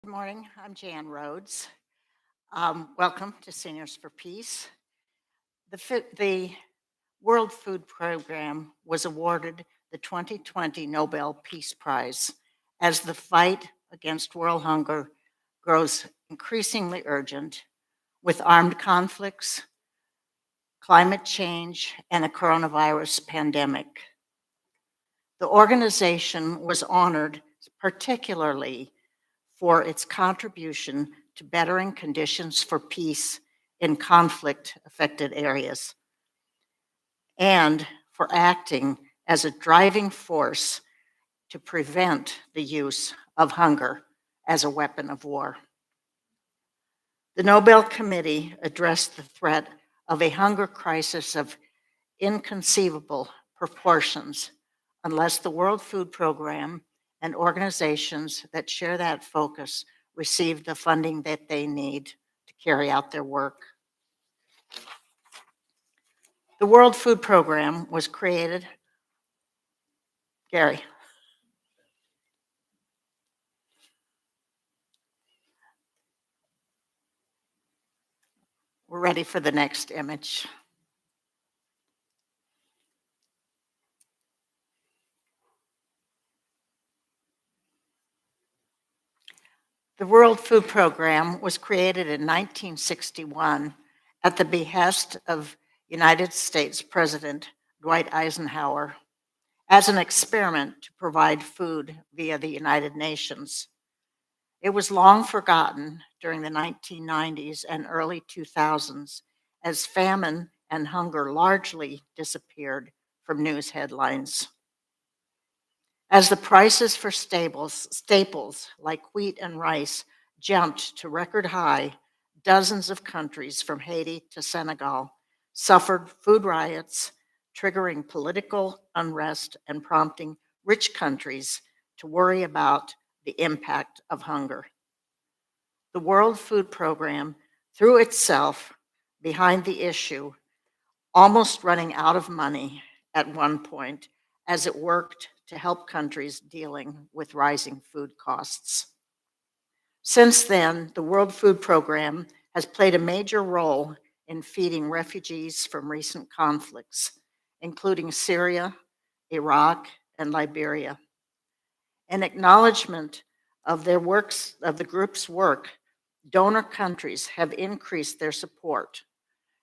Good morning. I'm Jan Rhoades. Welcome to Seniors for Peace. The World Food Program was awarded the 2020 Nobel Peace Prize as the fight against world hunger grows increasingly urgent with armed conflicts, climate change, and a coronavirus pandemic. The organization was honored particularly for its contribution to bettering conditions for peace in conflict-affected areas, and for acting as a driving force to prevent the use of hunger as a weapon of war. The Nobel Committee addressed the threat of a hunger crisis of inconceivable proportions unless the World Food Program and organizations that share that focus receive the funding that they need to carry out their work. The World Food Program was created, Gary. We're ready for the next image. The World Food Program was created in 1961 at the behest of United States President Dwight Eisenhower as an experiment to provide food via the United Nations. It was long forgotten during the 1990s and early 2000s as famine and hunger largely disappeared from news headlines. As the prices for staples like wheat and rice jumped to record high, dozens of countries from Haiti to Senegal suffered food riots, triggering political unrest and prompting rich countries to worry about the impact of hunger. The World Food Program threw itself behind the issue, almost running out of money at one point as it worked to help countries dealing with rising food costs. Since then, the World Food Program has played a major role in feeding refugees from recent conflicts, including Syria, Iraq, and Liberia. In acknowledgement of the group's work, donor countries have increased their support.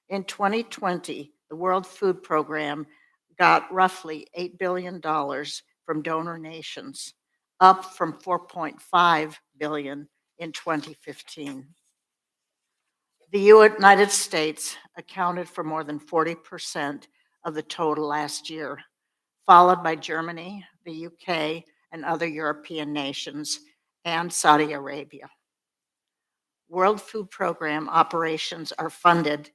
In 2020, the World Food Program got roughly $8 billion from donor nations, up from $4.5 billion in 2015. The United States accounted for more than 40% of the total last year, followed by Germany, the UK, and other European nations, and Saudi Arabia. World Food Program operations are funded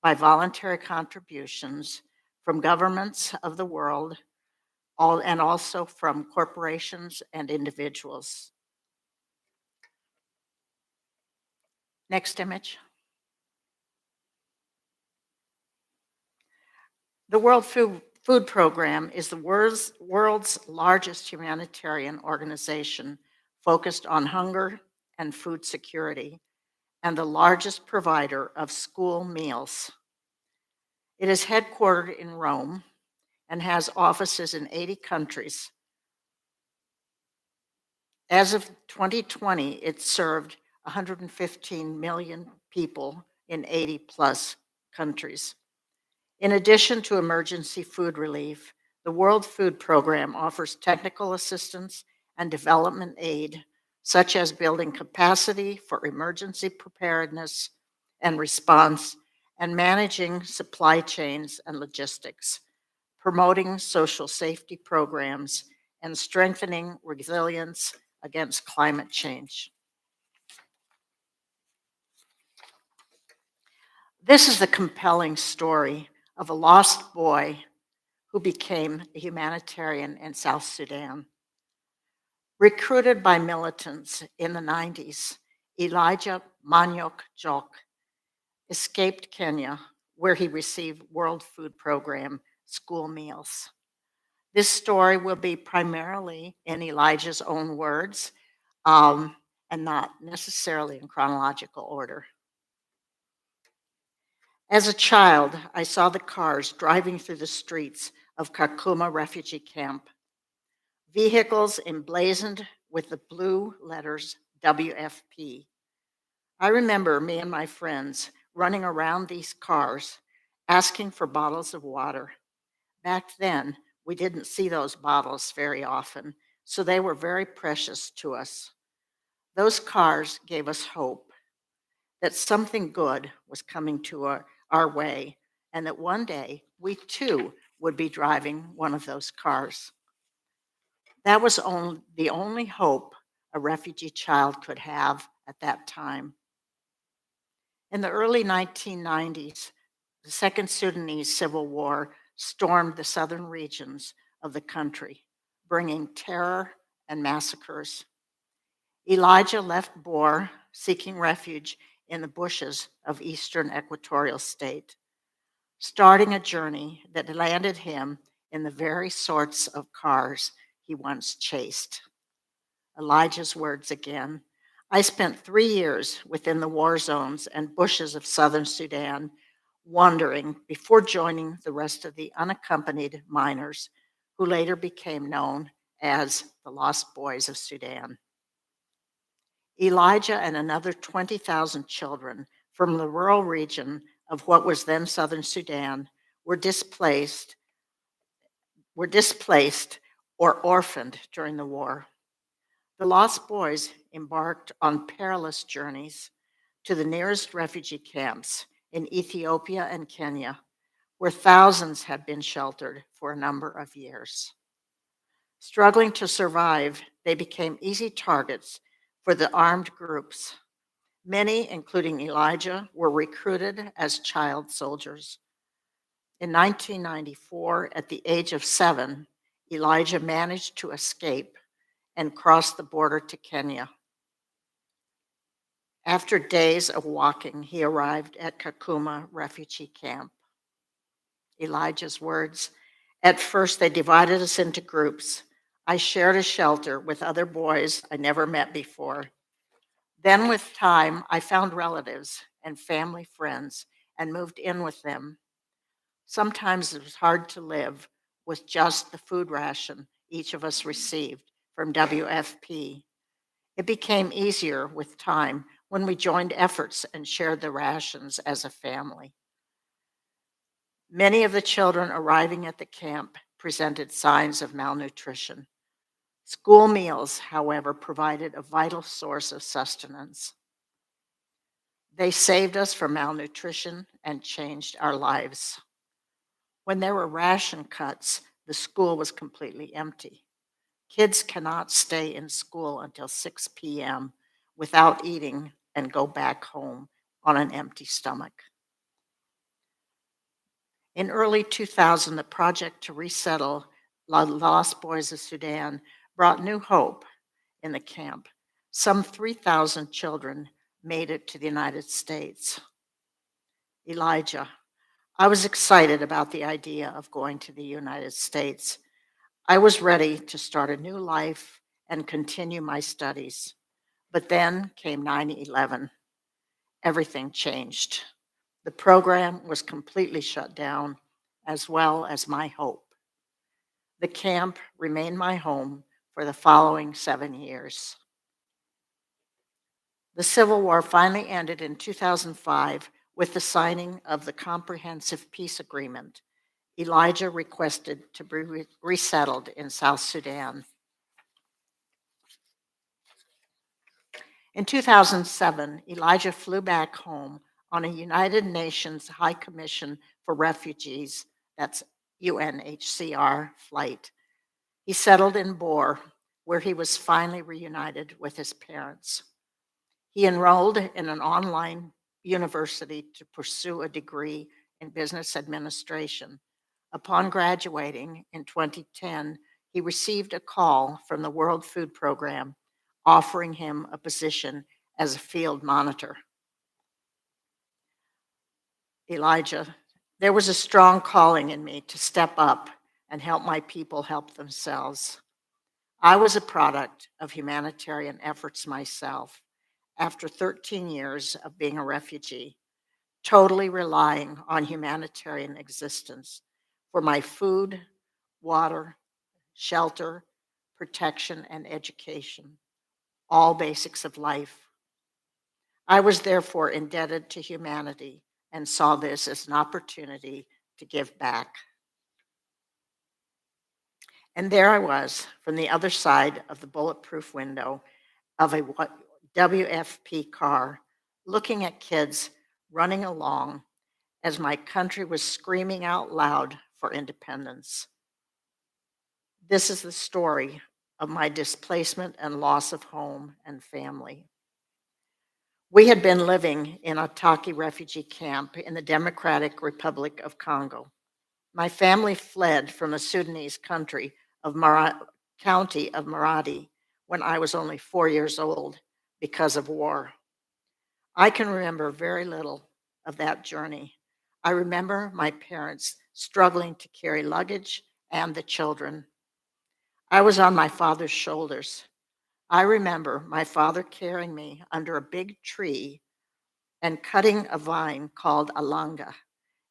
by voluntary contributions from governments of the world, and also from corporations and individuals. Next image. The World Food Program is the world's largest humanitarian organization focused on hunger and food security, and the largest provider of school meals. It is headquartered in Rome and has offices in 80 countries. As of 2020, it served 115 million people in 80 plus countries. In addition to emergency food relief, the World Food Program offers technical assistance and development aid, such as building capacity for emergency preparedness and response, and managing supply chains and logistics, promoting social safety programs, and strengthening resilience against climate change. This is the compelling story of a lost boy who became a humanitarian in South Sudan. Recruited by militants in the 90s, Elijah Manyok Jok escaped Kenya, where he received World Food Program school meals. This story will be primarily in Elijah's own words, and and not necessarily in chronological order. As a child, I saw the cars driving through the streets of Kakuma refugee camp, vehicles emblazoned with the blue letters WFP. I remember me and my friends running around these cars asking for bottles of water. Back then, we didn't see those bottles very often, so they were very precious to us. Those cars gave us hope that something good was coming to our way, and that one day we too would be driving one of those cars. That was the only hope a refugee child could have at that time. In the early 1990s, the Second Sudanese Civil War stormed the southern regions of the country, bringing terror and massacres. Elijah left Bor, seeking refuge in the bushes of eastern Equatorial State, starting a journey that landed him in the very sorts of cars he once chased. Elijah's words again. I spent 3 years within the war zones and bushes of southern Sudan, wandering before joining the rest of the unaccompanied miners who later became known as the Lost Boys of Sudan. Elijah and another 20,000 children from the rural region of what was then southern Sudan were displaced or orphaned during the war. The Lost Boys embarked on perilous journeys to the nearest refugee camps in Ethiopia and Kenya, where thousands had been sheltered for a number of years. Struggling to survive, they became easy targets for the armed groups. Many, including Elijah, were recruited as child soldiers. In 1994, at the age of 7, Elijah managed to escape and crossed the border to Kenya. After days of walking, he arrived at Kakuma refugee camp. Elijah's words, at first they divided us into groups. I shared a shelter with other boys I never met before. Then with time, I found relatives and family friends and moved in with them. Sometimes it was hard to live with just the food ration each of us received from WFP. It became easier with time when we joined efforts and shared the rations as a family. Many of the children arriving at the camp presented signs of malnutrition. School meals, however, provided a vital source of sustenance. They saved us from malnutrition and changed our lives. When there were ration cuts, the school was completely empty. Kids cannot stay in school until 6 p.m. without eating and go back home on an empty stomach. In early 2000, the project to resettle the Lost Boys of Sudan brought new hope in the camp. Some 3,000 children made it to the United States. Elijah, I was excited about the idea of going to the United States. I was ready to start a new life and continue my studies. But then came 9/11. Everything changed. The program was completely shut down, as well as my hope. The camp remained my home for the following 7 years. The Civil War finally ended in 2005 with the signing of the Comprehensive Peace Agreement. Elijah requested to be resettled in South Sudan. In 2007, Elijah flew back home on a United Nations High Commission for Refugees, that's UNHCR flight. He settled in Bor, where he was finally reunited with his parents. He enrolled in an online university to pursue a degree in business administration. Upon graduating in 2010, he received a call from the World Food Program offering him a position as a field monitor. Elijah, there was a strong calling in me to step up and help my people help themselves. I was a product of humanitarian efforts myself, after 13 years of being a refugee, totally relying on humanitarian existence for my food, water, shelter, protection, and education, all basics of life. I was therefore indebted to humanity and saw this as an opportunity to give back. And there I was from the other side of the bulletproof window of a WFP car, looking at kids running along as my country was screaming out loud for independence. This is the story of my displacement and loss of home and family. We had been living in a Taki refugee camp in the Democratic Republic of Congo. My family fled from the Sudanese county of Maradi when I was only 4 years old because of war. I can remember very little of that journey. I remember my parents struggling to carry luggage and the children. I was on my father's shoulders. I remember my father carrying me under a big tree and cutting a vine called alanga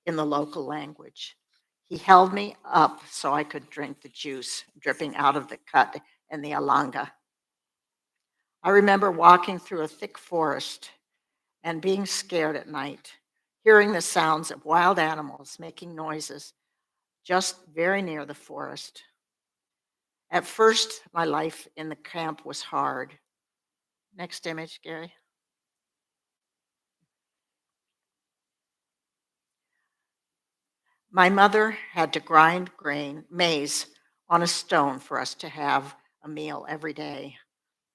in the local language. He held me up so I could drink the juice dripping out of the cut in the alanga. I remember walking through a thick forest and being scared at night, hearing the sounds of wild animals making noises just very near the forest. At first, my life in the camp was hard. Next image, Gary. My mother had to grind maize on a stone for us to have a meal every day.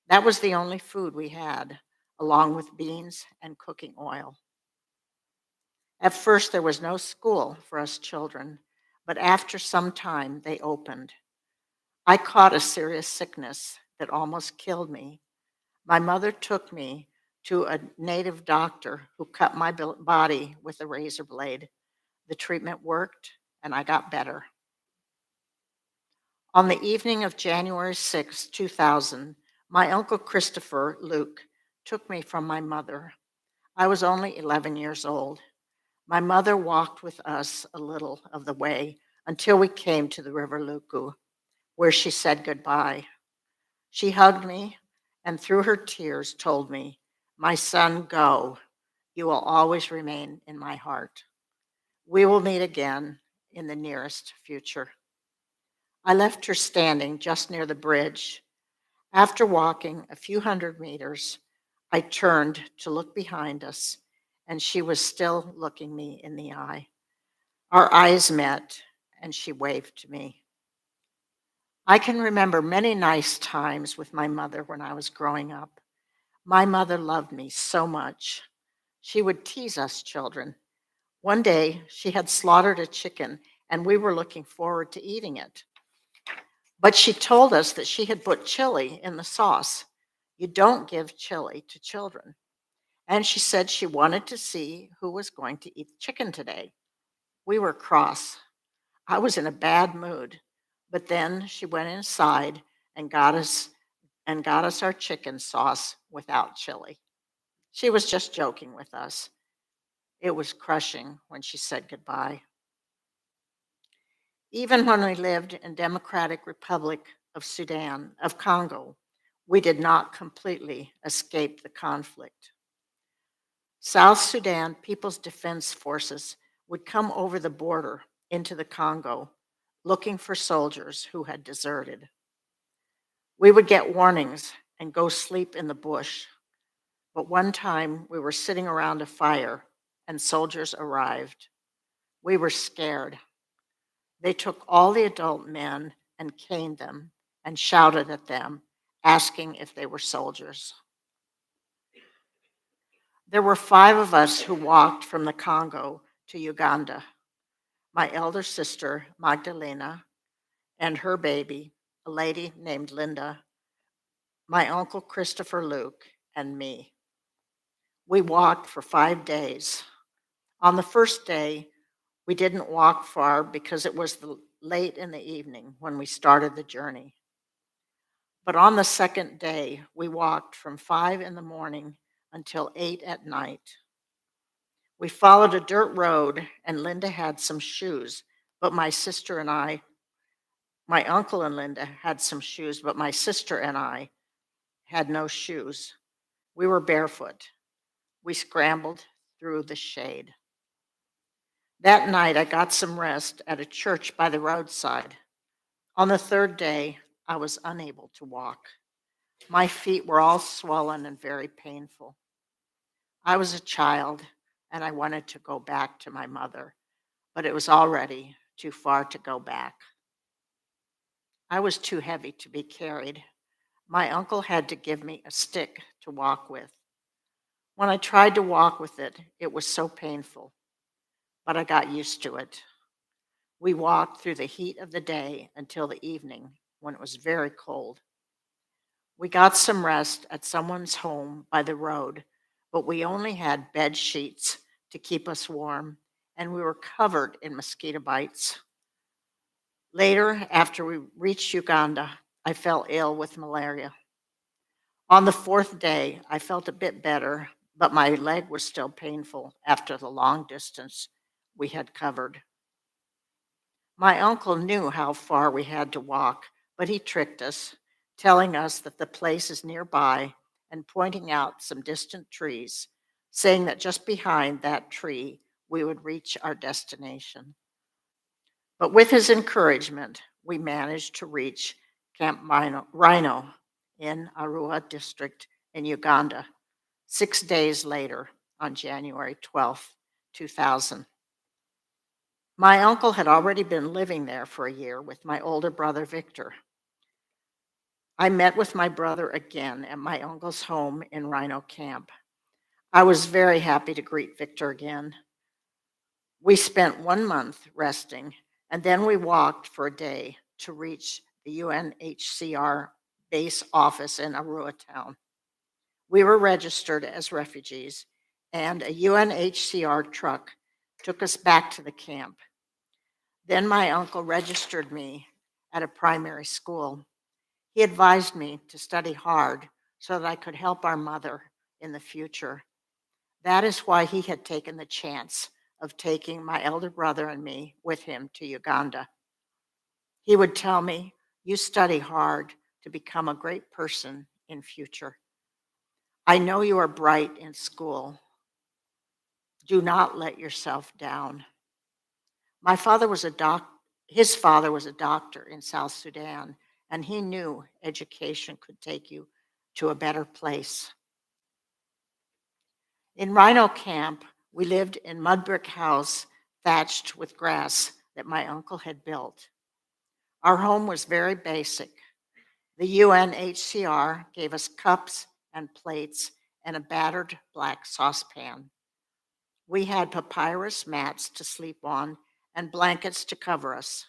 That was the only food we had, along with beans and cooking oil. At first, there was no school for us children, but after some time, they opened. I caught a serious sickness that almost killed me. My mother took me to a native doctor who cut my body with a razor blade. The treatment worked, and I got better. On the evening of January 6, 2000, my uncle Christopher Luke took me from my mother. I was only 11 years old. My mother walked with us a little of the way until we came to the River Luku, where she said goodbye. She hugged me and through her tears told me, "My son, go. You will always remain in my heart. We will meet again in the nearest future." I left her standing just near the bridge. After walking a few hundred meters, I turned to look behind us, and she was still looking me in the eye. Our eyes met, and she waved to me. I can remember many nice times with my mother when I was growing up. My mother loved me so much. She would tease us children. One day, she had slaughtered a chicken, and we were looking forward to eating it. But she told us that she had put chili in the sauce. You don't give chili to children. And she said she wanted to see who was going to eat the chicken today. We were cross. I was in a bad mood. But then she went inside and got us our chicken sauce without chili. She was just joking with us. It was crushing when she said goodbye. Even when we lived in Democratic Republic of Sudan, of Congo, we did not completely escape the conflict. South Sudan People's Defense Forces would come over the border into the Congo looking for soldiers who had deserted. We would get warnings and go sleep in the bush. But one time we were sitting around a fire and soldiers arrived. We were scared. They took all the adult men and caned them and shouted at them, asking if they were soldiers. There were 5 of us who walked from the Congo to Uganda. My elder sister, Magdalena, and her baby, a lady named Linda, my uncle Christopher Luke, and me. We walked for 5 days. On the first day, we didn't walk far because it was late in the evening when we started the journey. But on the second day, we walked from 5 in the morning until 8 at night. We followed a dirt road, and Linda had some shoes, but my uncle and Linda had some shoes, but my sister and I had no shoes. We were barefoot. We scrambled through the shade. That night, I got some rest at a church by the roadside. On the third day, I was unable to walk. My feet were all swollen and very painful. I was a child, and I wanted to go back to my mother, but it was already too far to go back. I was too heavy to be carried. My uncle had to give me a stick to walk with. When I tried to walk with it, it was so painful, but I got used to it. We walked through the heat of the day until the evening when it was very cold. We got some rest at someone's home by the road, but we only had bed sheets to keep us warm, and we were covered in mosquito bites. Later, after we reached Uganda, I fell ill with malaria. On the fourth day, I felt a bit better, but my leg was still painful after the long distance we had covered. My uncle knew how far we had to walk, but he tricked us, telling us that the place is nearby and pointing out some distant trees, saying that just behind that tree we would reach our destination. But with his encouragement, we managed to reach Camp Rhino in Arua district in Uganda 6 days later on January 12th, 2000. My uncle had already been living there for a year with my older brother, Victor. I met with my brother again at my uncle's home in Rhino Camp. I was very happy to greet Victor again. We spent 1 month resting, and then we walked for a day to reach the UNHCR base office in Arua town. We were registered as refugees, and a UNHCR truck took us back to the camp. Then my uncle registered me at a primary school. He advised me to study hard so that I could help our mother in the future. That is why he had taken the chance of taking my elder brother and me with him to Uganda. He would tell me, "You study hard to become a great person in future. I know you are bright in school. Do not let yourself down." My father was a doc His father was a doctor in South Sudan, and he knew education could take you to a better place. In Rhino Camp, we lived in mud brick house thatched with grass that my uncle had built. Our home was very basic. The UNHCR gave us cups and plates and a battered black saucepan. We had papyrus mats to sleep on and blankets to cover us.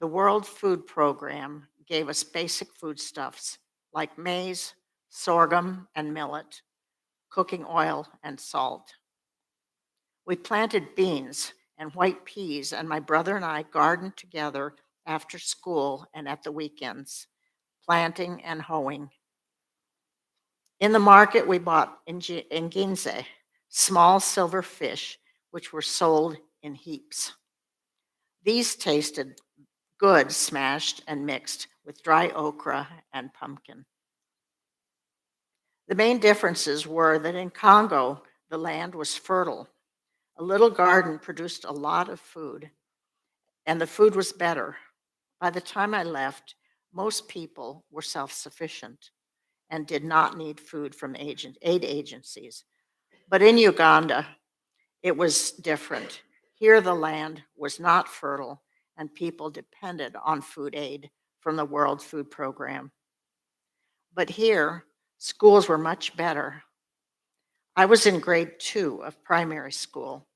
The World Food Program gave us basic foodstuffs like maize, sorghum, and millet, cooking oil, and salt. We planted beans and white peas, and my brother and I gardened together after school and at the weekends, planting and hoeing. In the market, we bought nginze, small silver fish, which were sold in heaps. These tasted good smashed and mixed with dry okra and pumpkin. The main differences were that in Congo, the land was fertile. A little garden produced a lot of food, and the food was better. By the time I left, most people were self sufficient and did not need food from aid agencies. But in Uganda, it was different. Here, the land was not fertile, and people depended on food aid from the World Food Program. But here, schools were much better. I was in grade 2 of primary school,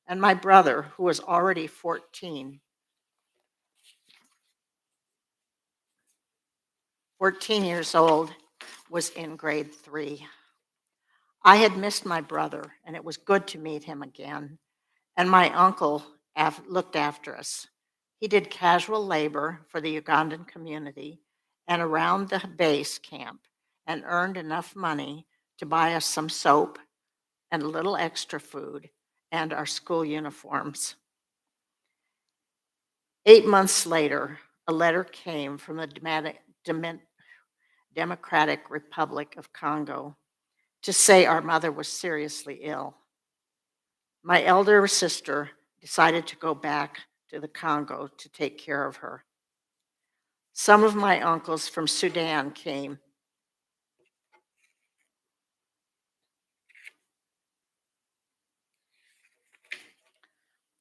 and my brother, who was already 14 years old, was in grade 3. I had missed my brother, and it was good to meet him again. And my uncle looked after us. He did casual labor for the Ugandan community and around the base camp and earned enough money to buy us some soap and a little extra food and our school uniforms. 8 months later, a letter came from the Democratic Republic of Congo to say our mother was seriously ill. My elder sister decided to go back to the Congo to take care of her. Some of my uncles from Sudan came.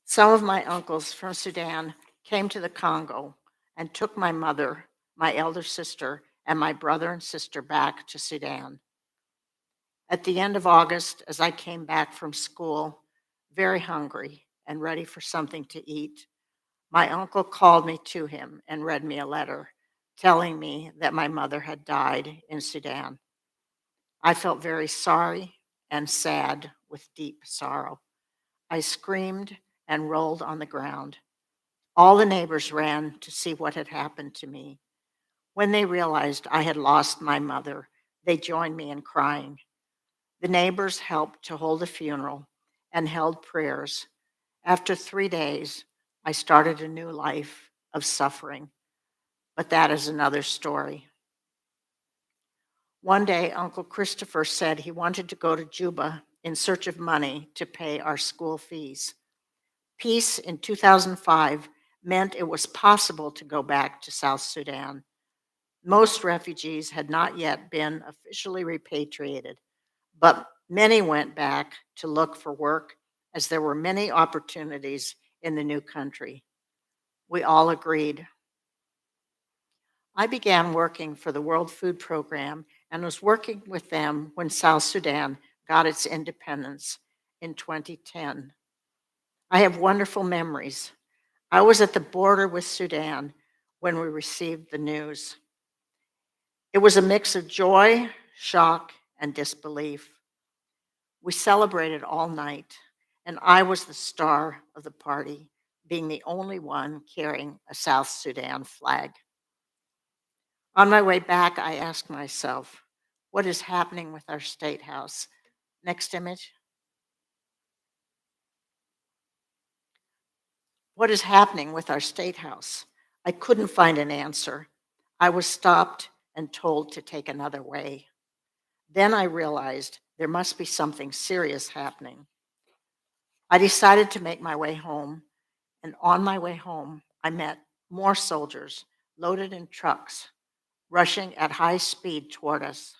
Some of my uncles from Sudan came to the Congo and took my mother, my elder sister, and my brother and sister back to Sudan. At the end of August, as I came back from school, very hungry and ready for something to eat, my uncle called me to him and read me a letter telling me that my mother had died in Sudan. I felt very sorry and sad with deep sorrow. I screamed and rolled on the ground. All the neighbors ran to see what had happened to me. When they realized I had lost my mother, they joined me in crying. The neighbors helped to hold a funeral and held prayers. After 3 days, I started a new life of suffering, but that is another story. One day, Uncle Christopher said he wanted to go to Juba in search of money to pay our school fees. Peace in 2005 meant it was possible to go back to South Sudan. Most refugees had not yet been officially repatriated, but many went back to look for work as there were many opportunities in the new country. We all agreed. I began working for the World Food Program and was working with them when South Sudan got its independence in 2010. I have wonderful memories. I was at the border with Sudan when we received the news. It was a mix of joy, shock, and disbelief. We celebrated all night, and I was the star of the party, being the only one carrying a South Sudan flag. On my way back, I asked myself, what is happening with our state house? Next image. What is happening with our state house? I couldn't find an answer. I was stopped and told to take another way. Then I realized there must be something serious happening. I decided to make my way home, and on my way home, I met more soldiers loaded in trucks, rushing at high speed toward us.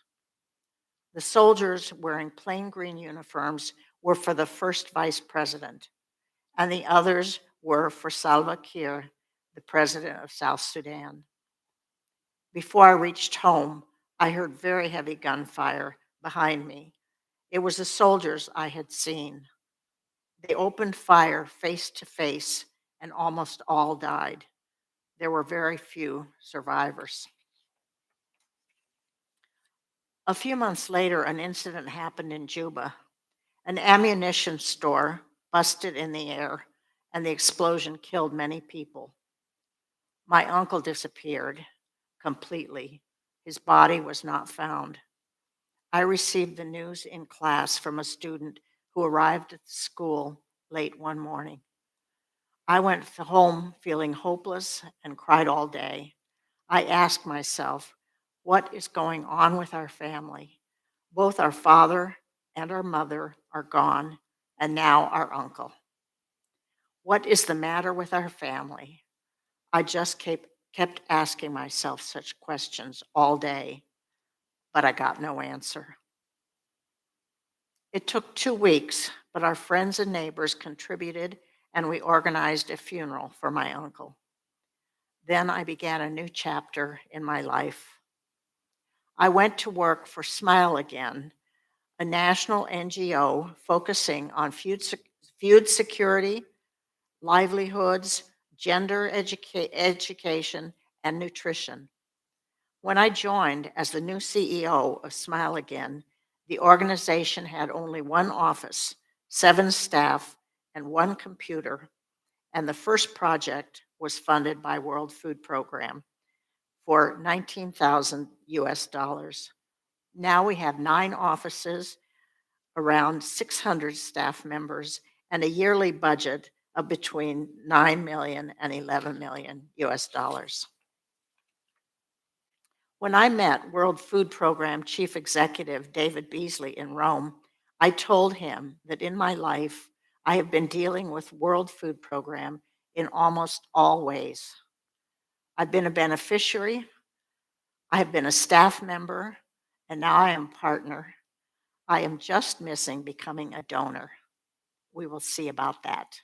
The soldiers wearing plain green uniforms were for the first vice president, and the others were for Salva Kiir, the president of South Sudan. Before I reached home, I heard very heavy gunfire behind me. It was the soldiers I had seen. They opened fire face to face, and almost all died. There were very few survivors. A few months later, an incident happened in Juba. An ammunition store busted in the air, and the explosion killed many people. My uncle disappeared completely. His body was not found. I received the news in class from a student who arrived at the school late one morning. I went home feeling hopeless and cried all day. I asked myself, what is going on with our family? Both our father and our mother are gone, and now our uncle. What is the matter with our family? I just kept asking myself such questions all day, but I got no answer. It took 2 weeks, but our friends and neighbors contributed, and we organized a funeral for my uncle. Then I began a new chapter in my life. I went to work for Smile Again, a national NGO focusing on food security, livelihoods, gender education, and nutrition. When I joined as the new CEO of Smile Again, the organization had only one office, 7 staff, and 1 computer, and the first project was funded by World Food Program for 19,000 US dollars. Now we have 9 offices, around 600 staff members, and a yearly budget of between 9 million and 11 million US dollars. When I met World Food Program Chief Executive David Beasley in Rome, I told him that in my life, I have been dealing with World Food Program in almost all ways. I've been a beneficiary, I have been a staff member, and now I am a partner. I am just missing becoming a donor. We will see about that.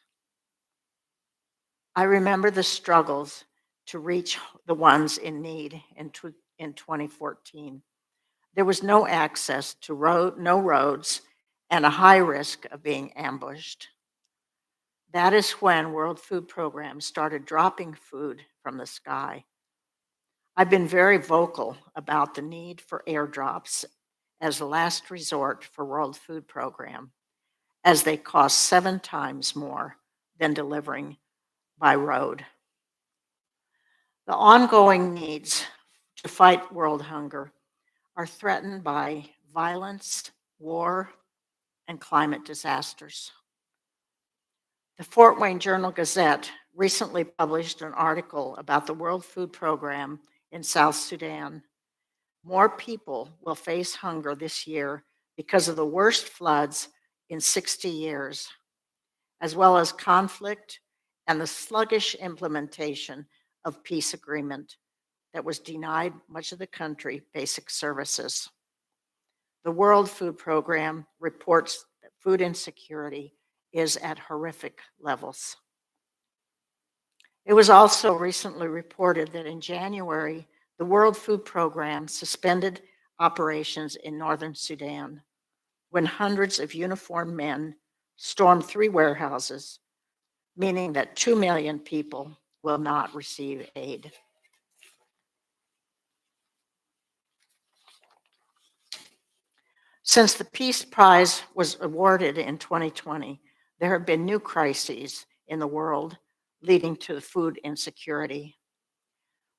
I remember the struggles to reach the ones in need in 2014. There was no access to no roads and a high risk of being ambushed. That is when World Food Program started dropping food from the sky. I've been very vocal about the need for airdrops as a last resort for World Food Program, as they cost 7 times more than delivering by road. The ongoing needs to fight world hunger are threatened by violence, war, and climate disasters. The Fort Wayne Journal-Gazette recently published an article about the World Food Program in South Sudan. More people will face hunger this year because of the worst floods in 60 years, as well as conflict and the sluggish implementation of peace agreement that was denied much of the country basic services. The World Food Program reports that food insecurity is at horrific levels. It was also recently reported that in January, the World Food Program suspended operations in northern Sudan when hundreds of uniformed men stormed 3 warehouses, meaning that 2 million people will not receive aid. Since the Peace Prize was awarded in 2020, there have been new crises in the world leading to food insecurity.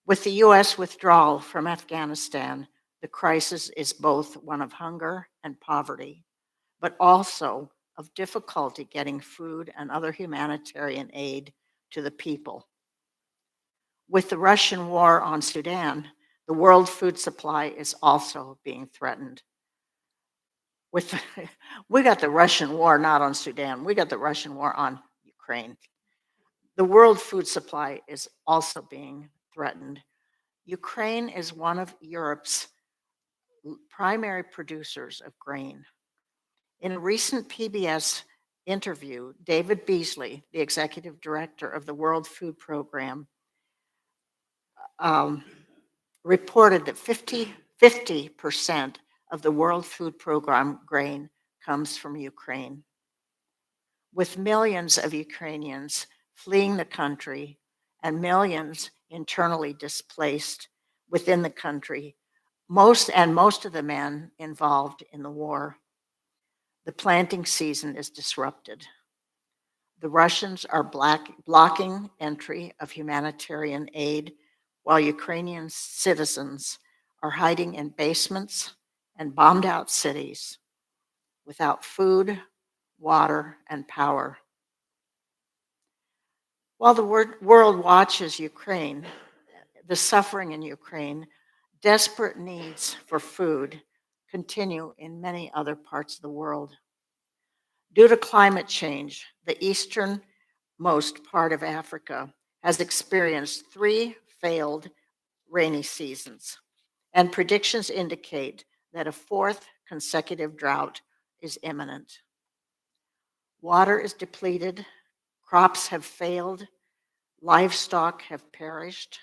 With the US withdrawal from Afghanistan, the crisis is both one of hunger and poverty, but also of difficulty getting food and other humanitarian aid to the people. With the Russian war on Sudan, the world food supply is also being threatened. We got the Russian war not on Sudan, we got the Russian war on Ukraine. The world food supply is also being threatened. Ukraine is one of Europe's primary producers of grain. In a recent PBS interview, David Beasley, the executive director of the World Food Program, reported that 50% of the World Food Program grain comes from Ukraine. With millions of Ukrainians fleeing the country and millions internally displaced within the country, most of the men involved in the war, the planting season is disrupted. The Russians are blocking entry of humanitarian aid while Ukrainian citizens are hiding in basements and bombed out cities without food, water, and power. While the world watches Ukraine, the suffering in Ukraine, desperate needs for food continue in many other parts of the world. Due to climate change, the easternmost part of Africa has experienced 3 failed rainy seasons, and predictions indicate that a 4th consecutive drought is imminent. Water is depleted, crops have failed, livestock have perished,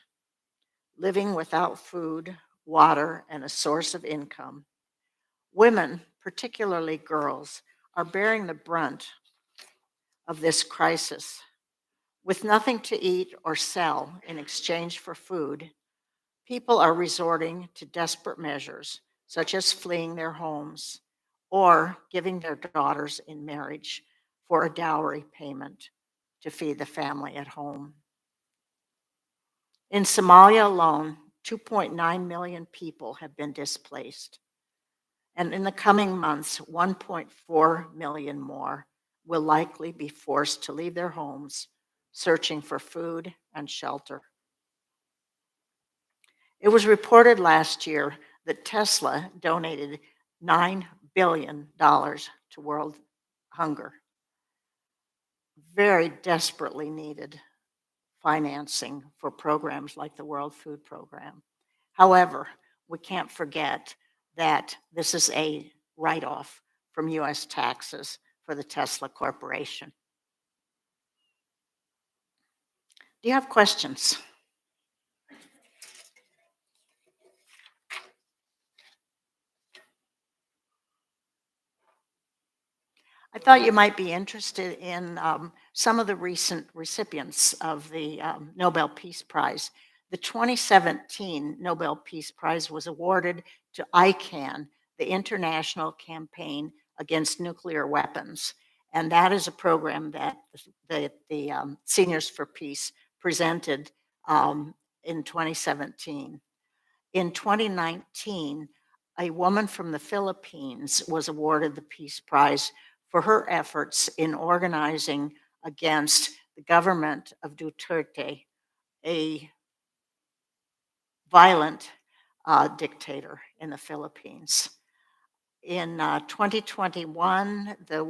living without food, water, and a source of income. Women, particularly girls, are bearing the brunt of this crisis. With nothing to eat or sell in exchange for food, people are resorting to desperate measures, such as fleeing their homes or giving their daughters in marriage for a dowry payment to feed the family at home. In Somalia alone, 2.9 million people have been displaced. And in the coming months, 1.4 million more will likely be forced to leave their homes, searching for food and shelter. It was reported last year that Tesla donated $9 billion to world hunger. Very desperately needed financing for programs like the World Food Program. However, we can't forget that this is a write-off from US taxes for the Tesla Corporation. Do you have questions? I thought you might be interested in some of the recent recipients of the Nobel Peace Prize. The 2017 Nobel Peace Prize was awarded to ICANN, the International Campaign Against Nuclear Weapons. And that is a program that the Seniors for Peace presented in 2017. In 2019, a woman from the Philippines was awarded the Peace Prize for her efforts in organizing against the government of Duterte, a violent dictator in the Philippines. In 2021, the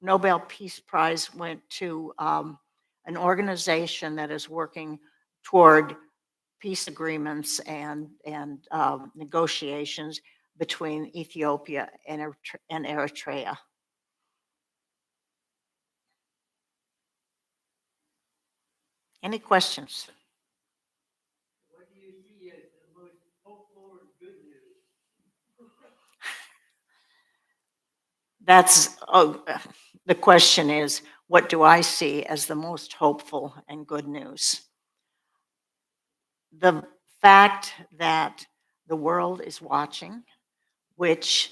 Nobel Peace Prize went to an organization that is working toward peace agreements and negotiations between Ethiopia and Eritrea. Any questions? What do you see as the most hopeful or good news? The question is, what do I see as the most hopeful and good news? The fact that the world is watching, which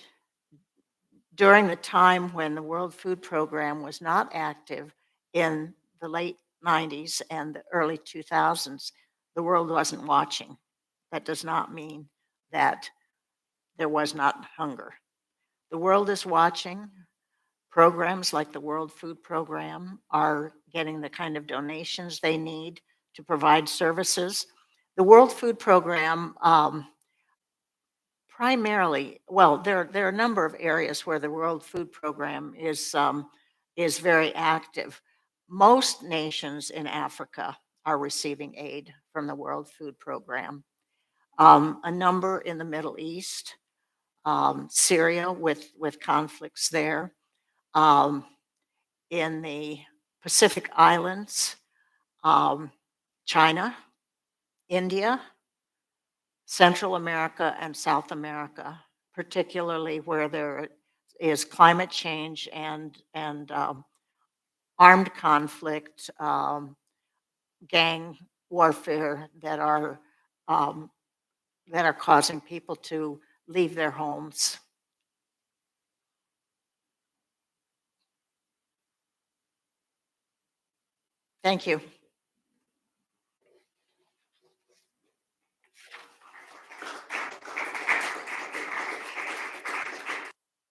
during the time when the World Food Program was not active in the late 90s and the early 2000s, the world wasn't watching. That does not mean that there was not hunger. The world is watching. Programs like the World Food Program are getting the kind of donations they need to provide services. The World Food Program primarily, well, there are a number of areas where the World Food Program is very active. Most nations in Africa are receiving aid from the World Food Program. A number in the Middle East, Syria with conflicts there, in the Pacific Islands, China, India, Central America, and South America, particularly where there is climate change and armed conflict, gang warfare that are causing people to leave their homes. Thank you.